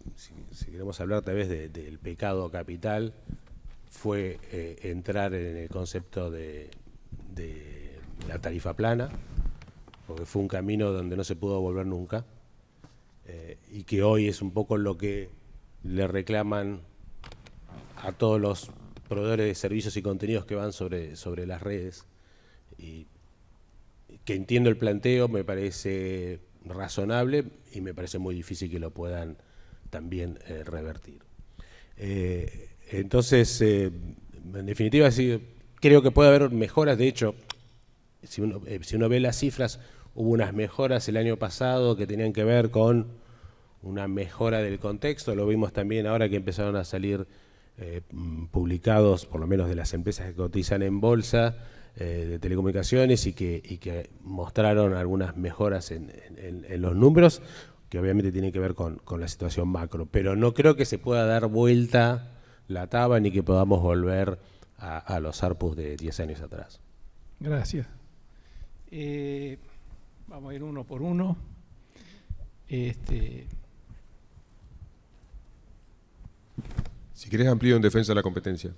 queremos hablar tal vez del pecado capital, fue entrar en el concepto de la tarifa plana, porque fue un camino donde no se pudo volver nunca, y que hoy es un poco lo que le reclaman a todos los proveedores de servicios y contenidos que van sobre las redes, y que entiendo el planteo, me parece razonable y me parece muy difícil que lo puedan también revertir. Entonces, en definitiva, sí, creo que puede haber mejoras. De hecho, si uno ve las cifras, hubo unas mejoras el año pasado que tenían que ver con una mejora del contexto. Lo vimos también ahora que empezaron a salir publicados, por lo menos de las empresas que cotizan en bolsa, de telecomunicaciones y que mostraron algunas mejoras en los números, que obviamente tienen que ver con la situación macro. Pero no creo que se pueda dar vuelta la taba ni que podamos volver a los ARPUs de 10 años atrás. Gracias. Vamos a ir uno por uno. Si querés amplío en defensa de la competencia.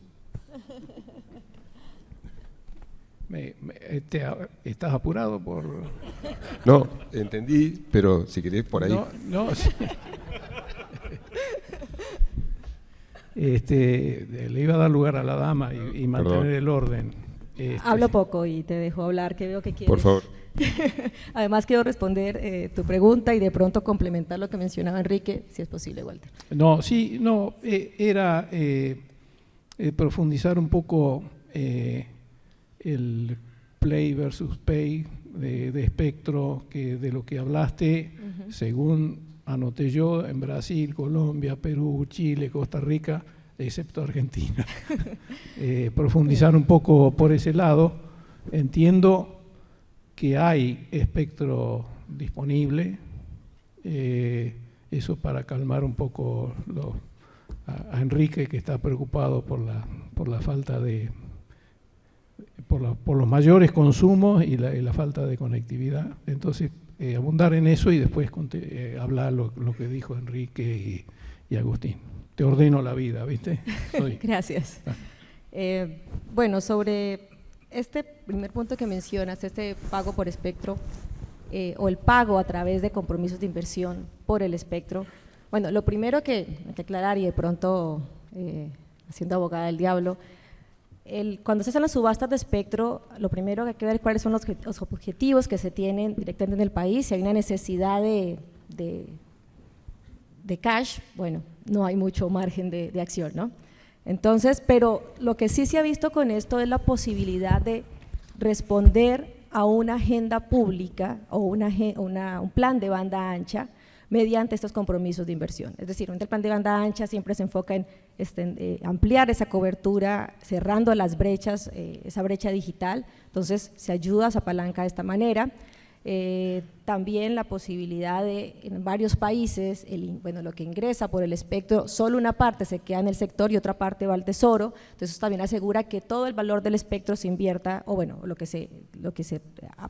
¿Estás apurado por...? No, entendí, pero si querés por ahí. No, sí. Le iba a dar lugar a la dama y mantener Perdón. el orden. Hablo poco y te dejo hablar, que veo que quieres. Por favor. Además quiero responder tu pregunta y de pronto complementar lo que mencionaba Enrique, si es posible, Walter. No, sí, no, era profundizar un poco el play versus pay de espectro, que de lo que hablaste, según anoté yo, en Brasil, Colombia, Perú, Chile, Costa Rica, excepto Argentina. Profundizar un poco por ese lado. Entiendo que hay espectro disponible, eso para calmar un poco a Enrique, que está preocupado por la falta de, por los mayores consumos y la falta de conectividad. Entonces, abundar en eso y después hablar lo que dijo Enrique y Agustín. Te ordeno la vida, ¿viste? Gracias. Bueno, sobre este primer punto que mencionas, este pago por espectro, o el pago a través de compromisos de inversión por el espectro, bueno, lo primero que hay que aclarar, y de pronto haciendo abogada del diablo, cuando se hacen las subastas de espectro, lo primero que hay que ver cuáles son los objetivos que se tienen directamente en el país. Si hay una necesidad de cash, bueno, no hay mucho margen de acción, ¿no? Entonces, pero lo que sí se ha visto con esto es la posibilidad de responder a una agenda pública o un plan de banda ancha mediante estos compromisos de inversión. Es decir, el plan de banda ancha siempre se enfoca en ampliar esa cobertura, cerrando las brechas, esa brecha digital. Entonces, se ayuda, se apalanca de esta manera. También la posibilidad de, en varios países, lo que ingresa por el espectro, solo una parte se queda en el sector y otra parte va al tesoro. Entonces, eso también asegura que todo el valor del espectro se invierta, o bueno, lo que se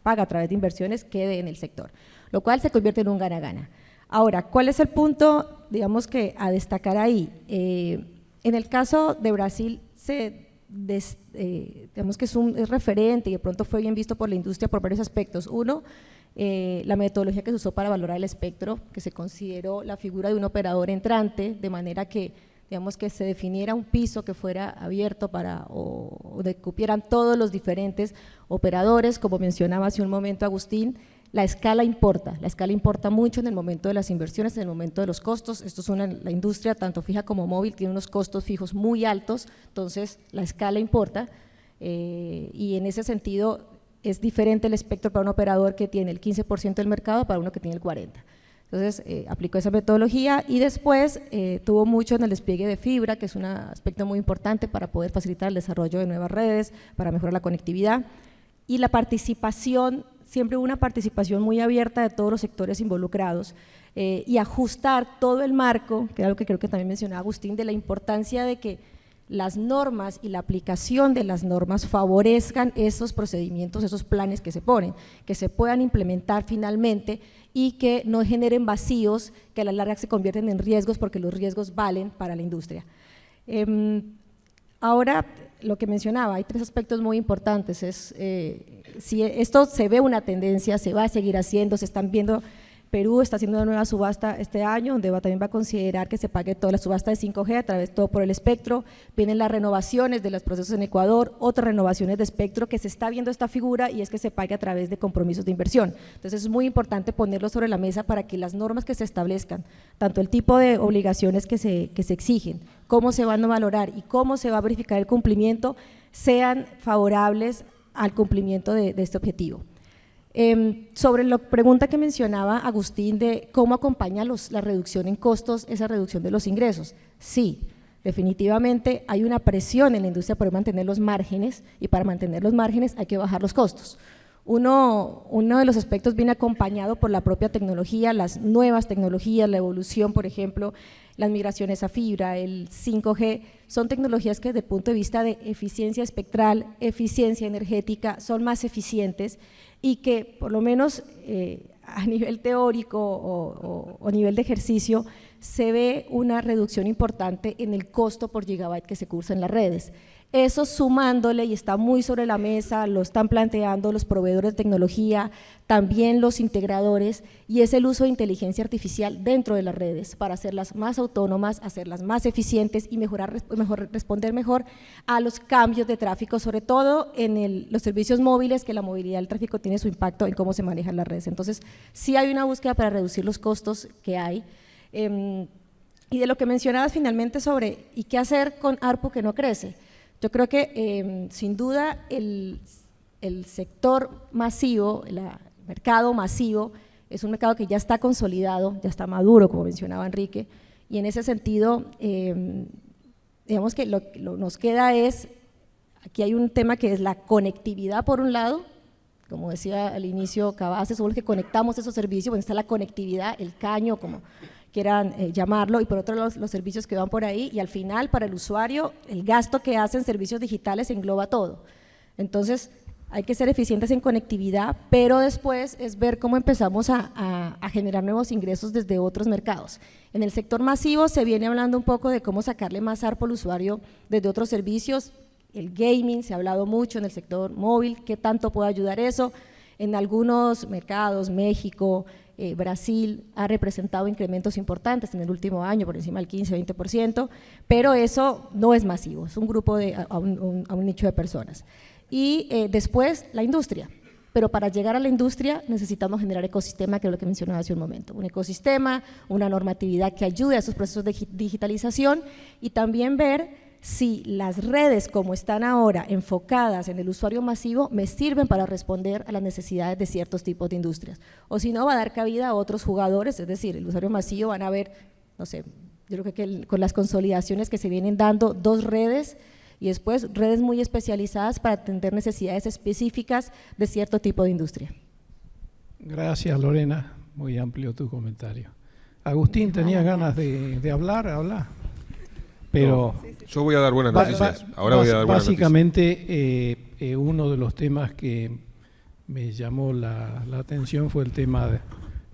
paga a través de inversiones quede en el sector, lo cual se convierte en un gana-gana. Ahora, ¿cuál es el punto, digamos, que a destacar ahí? En el caso de Brasil, digamos que es referente y de pronto fue bien visto por la industria por varios aspectos. Uno, la metodología que se usó para valorar el espectro, que se consideró la figura de un operador entrante, de manera que, digamos, que se definiera un piso que fuera abierto para, o de que cupieran todos los diferentes operadores. Como mencionaba hace un momento Agustín, la escala importa mucho en el momento de las inversiones, en el momento de los costos. Esto es la industria, tanto fija como móvil, tiene unos costos fijos muy altos, entonces la escala importa, y en ese sentido es diferente el espectro para un operador que tiene el 15% del mercado para uno que tiene el 40%. Entonces aplicó esa metodología y después tuvo mucho en el despliegue de fibra, que es un aspecto muy importante para poder facilitar el desarrollo de nuevas redes, para mejorar la conectividad, y la participación. Siempre hubo una participación muy abierta de todos los sectores involucrados, y ajustar todo el marco, que era algo que creo que también mencionaba Agustín, de la importancia de que las normas y la aplicación de las normas favorezcan esos procedimientos, esos planes que se ponen, que se puedan implementar finalmente y que no generen vacíos que a la larga se convierten en riesgos, porque los riesgos valen para la industria. Ahora, lo que mencionaba, hay tres aspectos muy importantes. Si esto se ve una tendencia, se va a seguir haciendo, se están viendo. Perú está haciendo una nueva subasta este año, donde también va a considerar que se pague toda la subasta de 5G a través de todo por el espectro. Vienen las renovaciones de los procesos en Ecuador, otras renovaciones de espectro, que se está viendo esta figura, y es que se pague a través de compromisos de inversión. Entonces es muy importante ponerlo sobre la mesa para que las normas que se establezcan, tanto el tipo de obligaciones que se exigen, cómo se van a valorar y cómo se va a verificar el cumplimiento, sean favorables al cumplimiento de este objetivo. Sobre la pregunta que mencionaba Agustín de cómo acompaña la reducción en costos, esa reducción de los ingresos, sí, definitivamente hay una presión en la industria por mantener los márgenes, y para mantener los márgenes hay que bajar los costos. Uno de los aspectos viene acompañado por la propia tecnología, las nuevas tecnologías, la evolución, por ejemplo, las migraciones a fibra, el 5G, son tecnologías que desde el punto de vista de eficiencia espectral, eficiencia energética, son más eficientes, y que por lo menos a nivel teórico o a nivel de ejercicio se ve una reducción importante en el costo por gigabyte que se cursa en las redes. Eso sumándole, y está muy sobre la mesa, lo están planteando los proveedores de tecnología, también los integradores, y es el uso de inteligencia artificial dentro de las redes para hacerlas más autónomas, hacerlas más eficientes y responder mejor a los cambios de tráfico, sobre todo en los servicios móviles, que la movilidad del tráfico tiene su impacto en cómo se manejan las redes. Entonces, sí hay una búsqueda para reducir los costos que hay. Y de lo que mencionabas finalmente sobre ¿y qué hacer con ARPU que no crece? Yo creo que sin duda el sector masivo, el mercado masivo, es un mercado que ya está consolidado, ya está maduro, como mencionaba Enrique, y en ese sentido, digamos que nos queda aquí hay un tema que es la conectividad por un lado, como decía al inicio Cabaces, somos los que conectamos esos servicios, bueno, está la conectividad, el caño, como quieran llamarlo, y por otro lado los servicios que van por ahí, y al final para el usuario el gasto que hace en servicios digitales engloba todo. Entonces hay que ser eficientes en conectividad, pero después es ver cómo empezamos a generar nuevos ingresos desde otros mercados. En el sector masivo se viene hablando un poco de cómo sacarle más ARPU al usuario desde otros servicios. El gaming se ha hablado mucho en el sector móvil, qué tanto puede ayudar eso. En algunos mercados, México, Brasil ha representado incrementos importantes en el último año, por encima del 15-20%, pero eso no es masivo, es un grupo a un nicho de personas. Y después la industria, pero para llegar a la industria necesitamos generar ecosistema, que es lo que mencionaba hace un momento, un ecosistema, una normatividad que ayude a esos procesos de digitalización, y también ver si las redes como están ahora enfocadas en el usuario masivo me sirven para responder a las necesidades de ciertos tipos de industrias, o si no va a dar cabida a otros jugadores, es decir, el usuario masivo van a ver, no sé, yo creo que con las consolidaciones que se vienen dando, 2 redes y después redes muy especializadas para atender necesidades específicas de cierto tipo de industria. Gracias, Lorena, muy amplio tu comentario. Agustín, ¿tenías ganas de hablar? Pero yo voy a dar buenas noticias. Ahora voy a dar buenas básicamente, uno de los temas que me llamó la atención fue el tema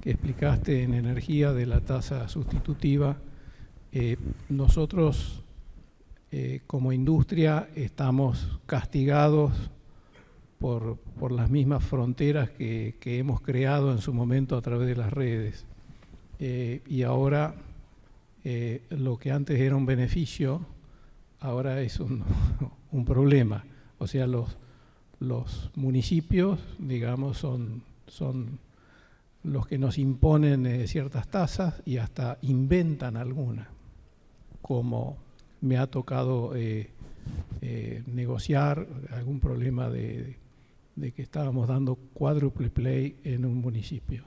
que explicaste en energía de la tasa sustitutiva. Nosotros, como industria, estamos castigados por las mismas fronteras que hemos creado en su momento a través de las redes. Y ahora lo que antes era un beneficio, ahora es un problema. O sea, los municipios, digamos, son los que nos imponen ciertas tasas y hasta inventan algunas, como me ha tocado negociar algún problema de que estábamos dando quádruple play en un municipio.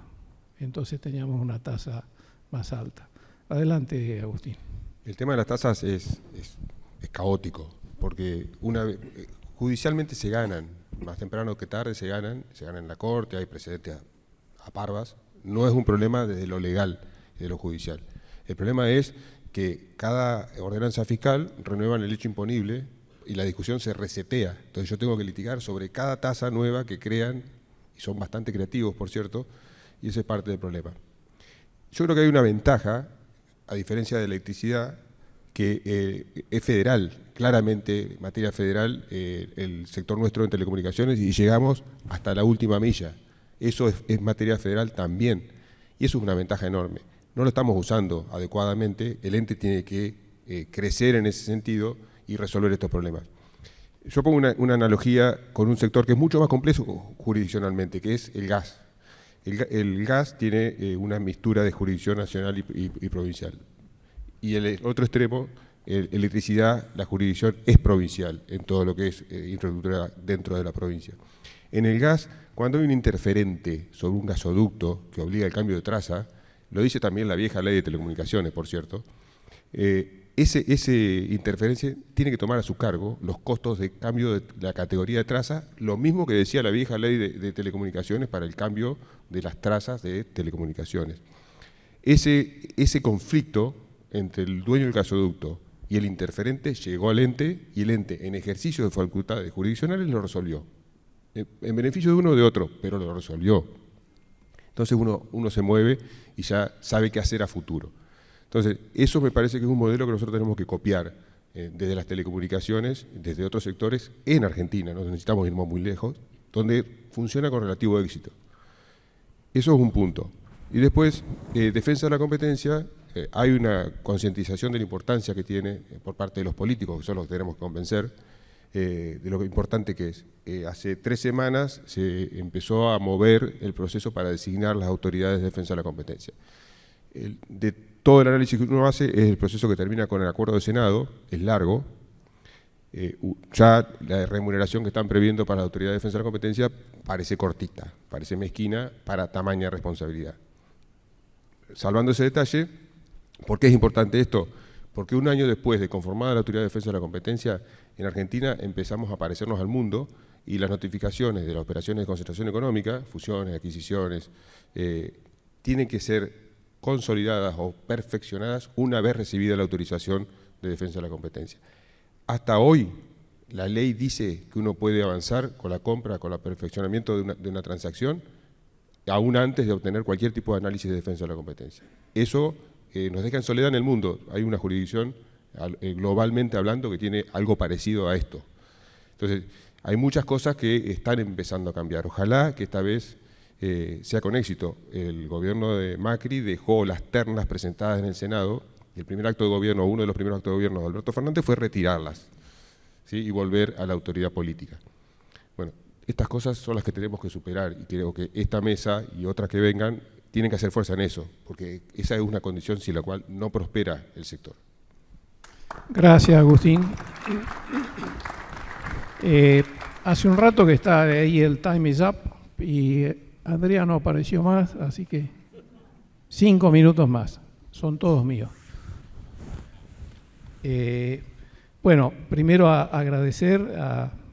Entonces teníamos una tasa más alta. Adelante, Agustín. El tema de las tasas es caótico, porque judicialmente se ganan, más temprano que tarde se ganan en la corte, hay precedentes a parvas. No es un problema de lo legal, de lo judicial. El problema es que cada ordenanza fiscal renuevan el hecho imponible y la discusión se resetea. Entonces yo tengo que litigar sobre cada tasa nueva que crean, y son bastante creativos, por cierto, y ese es parte del problema. Yo creo que hay una ventaja, a diferencia de la electricidad, que es federal, claramente, en materia federal, el sector nuestro en telecomunicaciones, y llegamos hasta la última milla. Eso es materia federal también, y eso es una ventaja enorme. No lo estamos usando adecuadamente, el ente tiene que crecer en ese sentido y resolver estos problemas. Yo pongo una analogía con un sector que es mucho más complejo jurisdiccionalmente, que es el gas. El gas tiene una mixtura de jurisdicción nacional y provincial. Y el otro extremo, electricidad, la jurisdicción es provincial en todo lo que es infraestructura dentro de la provincia. En el gas, cuando hay un interferente sobre un gasoducto que obliga al cambio de traza, lo dice también la vieja ley de telecomunicaciones, por cierto, ese interferencia tiene que tomar a su cargo los costos de cambio de la categoría de traza, lo mismo que decía la vieja ley de telecomunicaciones para el cambio de las trazas de telecomunicaciones. Ese conflicto entre el dueño del gasoducto y el interferente llegó al ente, y el ente, en ejercicio de facultades jurisdiccionales, lo resolvió. En beneficio de uno o de otro, pero lo resolvió. Entonces uno se mueve y ya sabe qué hacer a futuro. Entonces, eso me parece que es un modelo que nosotros tenemos que copiar desde las telecomunicaciones, desde otros sectores, en Argentina, no necesitamos irnos muy lejos, donde funciona con relativo éxito. Eso es un punto. Y después, defensa de la competencia, hay una concientización de la importancia que tiene por parte de los políticos, que son los que tenemos que convencer, de lo importante que es. Hace 3 semanas se empezó a mover el proceso para designar las autoridades de defensa de la competencia. De todo el análisis que uno hace es el proceso que termina con el acuerdo de Senado, es largo. Ya la remuneración que están previendo para la autoridad de defensa de la competencia parece cortita, parece mezquina para tamaña responsabilidad. Salvando ese detalle, ¿por qué es importante esto? Porque un año después de conformada la Autoridad de Defensa de la Competencia, en Argentina empezamos a parecernos al mundo, y las notificaciones de las operaciones de concentración económica, fusiones, adquisiciones, tienen que ser consolidadas o perfeccionadas una vez recibida la autorización de defensa de la competencia. Hasta hoy, la ley dice que uno puede avanzar con la compra, con el perfeccionamiento de una transacción, aún antes de obtener cualquier tipo de análisis de defensa de la competencia. Eso nos deja en soledad en el mundo. Hay una jurisdicción, globalmente hablando, que tiene algo parecido a esto. Entonces, hay muchas cosas que están empezando a cambiar. Ojalá que esta vez sea con éxito. El gobierno de Macri dejó las ternas presentadas en el Senado, y el primer acto de gobierno, uno de los primeros actos de gobierno de Alberto Fernández fue retirarlas, ¿sí? Y volver a la autoridad política. Bueno, estas cosas son las que tenemos que superar, y creo que esta mesa y otras que vengan tienen que hacer fuerza en eso, porque esa es una condición sin la cual no prospera el sector. Gracias, Agustín. Hace un rato que está ahí el time is up y Andrea no apareció más, así que 5 minutos más, son todos míos. Bueno, primero agradecer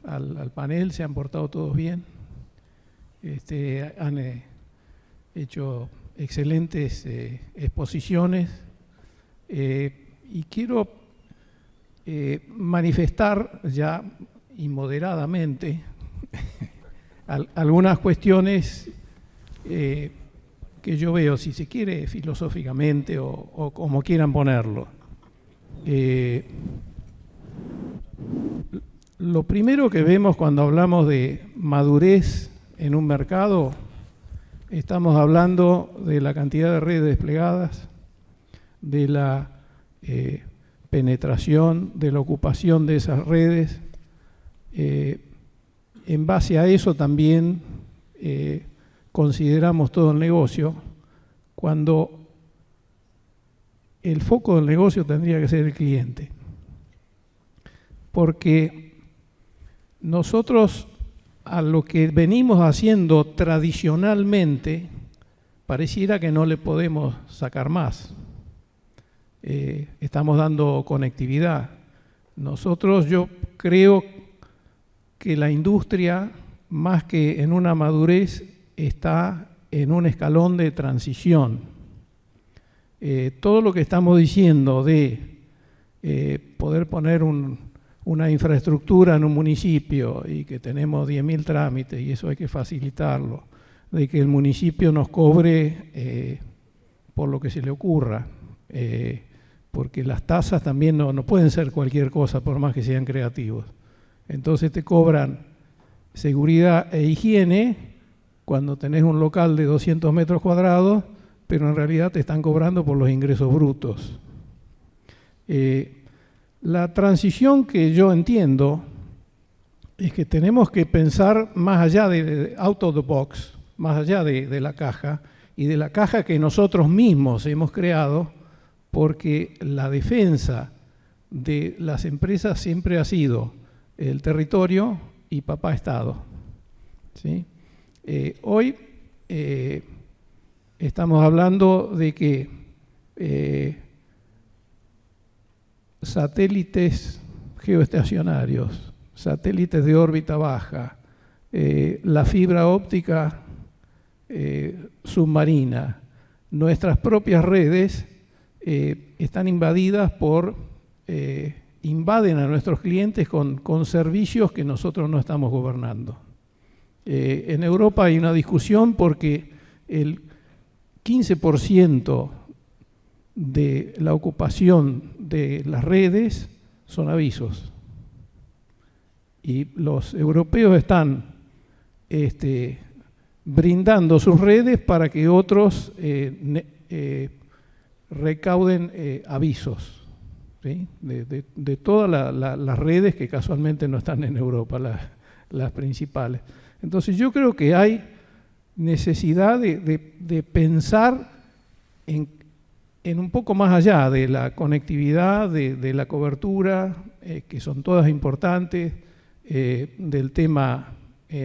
al panel, se han portado todos bien, han hecho excelentes exposiciones, y quiero manifestar ya inmoderadamente algunas cuestiones que yo veo, si se quiere, filosóficamente o como quieran ponerlo. lo primero que vemos cuando hablamos de madurez en un mercado, estamos hablando de la cantidad de redes desplegadas, de la penetración, de la ocupación de esas redes. En base a eso también consideramos todo el negocio, cuando el foco del negocio tendría que ser el cliente. Porque nosotros a lo que venimos haciendo tradicionalmente pareciera que no le podemos sacar más. Estamos dando conectividad. Yo creo que la industria, más que en una madurez, está en un escalón de transición. Todo lo que estamos diciendo de poder poner una infraestructura en un municipio y que tenemos 10.000 trámites y eso hay que facilitarlo, de que el municipio nos cobre por lo que se le ocurra, porque las tasas también no pueden ser cualquier cosa por más que sean creativos. Entonces te cobran seguridad e higiene cuando tenés un local de 200 metros cuadrados, pero en realidad te están cobrando por los ingresos brutos. La transición que yo entiendo es que tenemos que pensar más allá de out of the box, más allá de la caja, y de la caja que nosotros mismos hemos creado, porque la defensa de las empresas siempre ha sido el territorio y papá Estado, ¿sí? Hoy estamos hablando de que satélites geoestacionarios, satélites de órbita baja, la fibra óptica submarina, nuestras propias redes están invadidas invaden a nuestros clientes con servicios que nosotros no estamos gobernando. En Europa hay una discusión porque el 15% de la ocupación de las redes son avisos. Y los europeos están brindando sus redes para que otros recauden avisos, ¿sí? de todas las redes que casualmente no están en Europa, las principales. Entonces yo creo que hay necesidad de pensar en un poco más allá de la conectividad, de la cobertura, que son todas importantes, del tema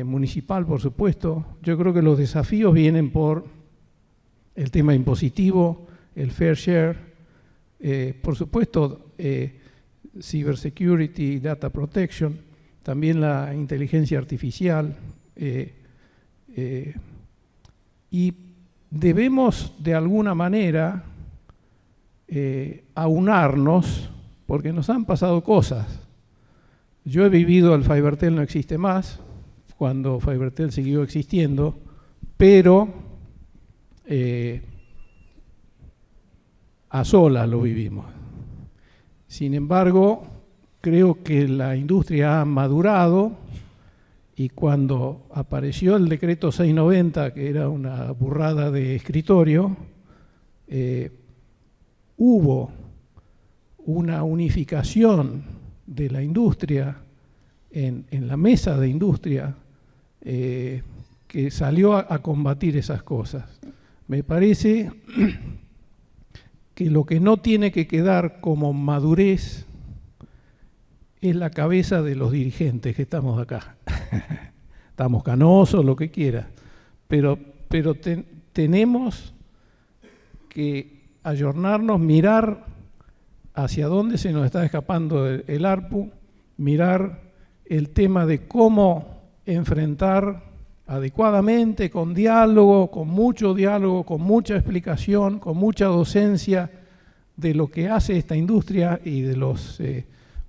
municipal, por supuesto. Yo creo que los desafíos vienen por el tema impositivo, el fair share, por supuesto, cybersecurity, data protection, también la inteligencia artificial, y debemos de alguna manera aunarnos, porque nos han pasado cosas. Yo he vivido el FiberTel no existe más, cuando FiberTel siguió existiendo, pero a solas lo vivimos. Sin embargo, creo que la industria ha madurado y cuando apareció el decreto 690, que era una burrada de escritorio, hubo una unificación de la industria en la mesa de industria que salió a combatir esas cosas. Me parece que lo que no tiene que quedar como madurez es la cabeza de los dirigentes que estamos acá. Estamos canosos, lo que quiera, pero tenemos que ayornarnos, mirar hacia dónde se nos está escapando el ARPU, mirar el tema de cómo enfrentar adecuadamente, con diálogo, con mucha explicación, con mucha docencia de lo que hace esta industria y de los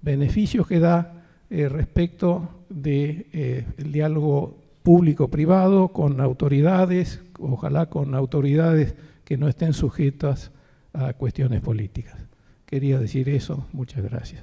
beneficios que da respecto del diálogo público-privado con autoridades, ojalá con autoridades que no estén sujetas a cuestiones políticas. Quería decir eso. Muchas gracias.